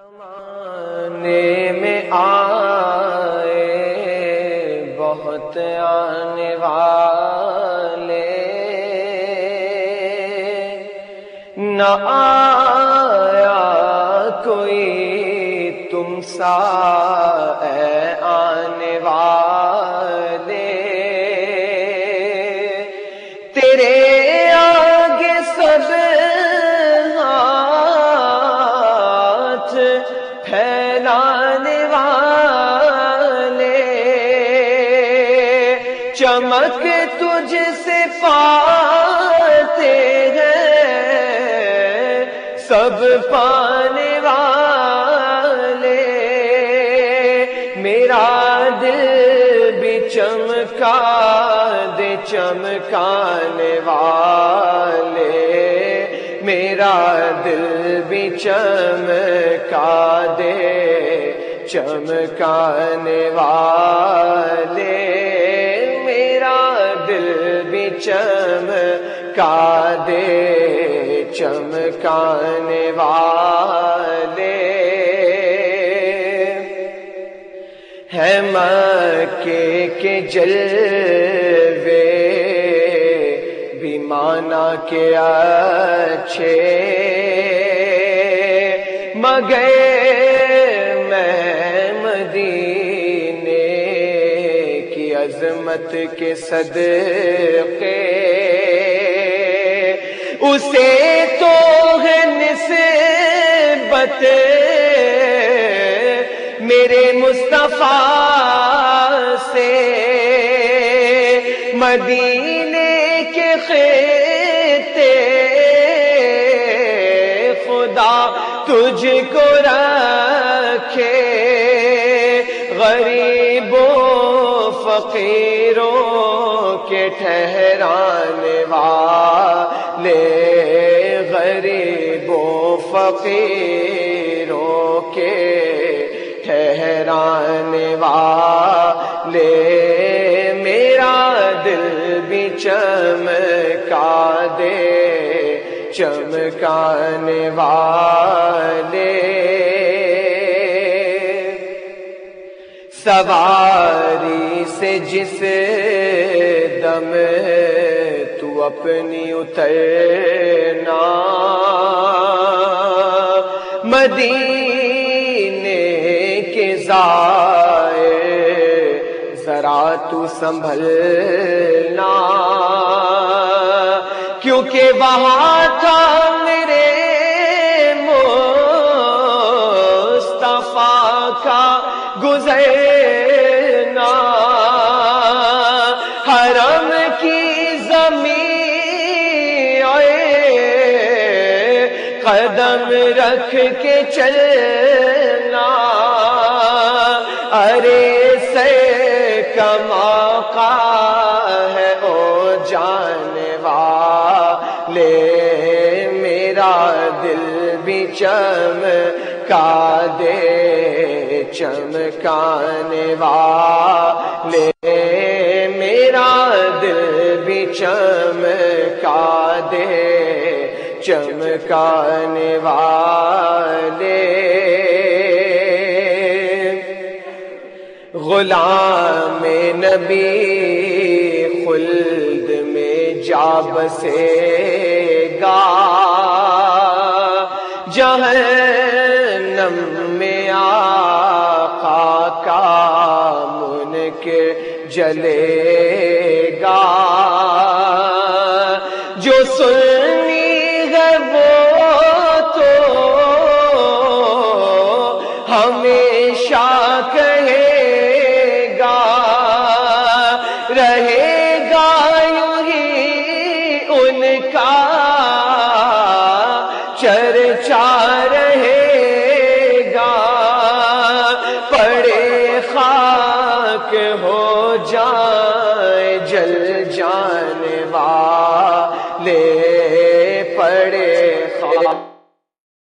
زمانے میں آئے بہت آنے والے، نہ آیا کوئی تم سا اے آنے والے، تیرے آگے سب ہاتھ پھیلانے والے، چمک تجھ سے پاتے ہیں سب پانے والے، میرا دل بھی چمکا دے چمکانے والے، میرا دل بھی چمکا دے چمکانے والے، میرا دل بھی چمکا دے چمکانے والے، ہے مکے کے جلوے بھی مانا کے اچھے، مگر میں مدینے کی عظمت کے صدقے، اسے تو ہے نسبت میرے مصطفیٰ سے، مدینے کے خطے خدا تجھ کو رکھے، غریبوں فقیروں کے ٹھہرانے والے، غریبوں فقیروں کے ٹھہرانے والے، میرا دل بھی چمکا دے چمکانے والے، سواری سے جس دم تو اپنی اترنا، مدینے کے ظاہر ذرا تو سنبھلنا، کیونکہ وہاں تھا میرے مصطفیٰ کا گزرنا، حرم کی زمین قدم رکھ کے چلنا، ارے سے کا موقع ہے او جانے والے، میرا دل بھی چمکا دے چمکانے والے، میرا دل بھی چمکا دے چمکانے والے، غلام نبی خلد میں جا بسے گا، جہنم میں آقا کا منکر جلے گا، جو سنی ہے وہ تو ہمیشہ کہے گا، رہے گا یوں ہی ان کا چرچا رہے گا، پڑے خاک ہو جائے جل جانے والا،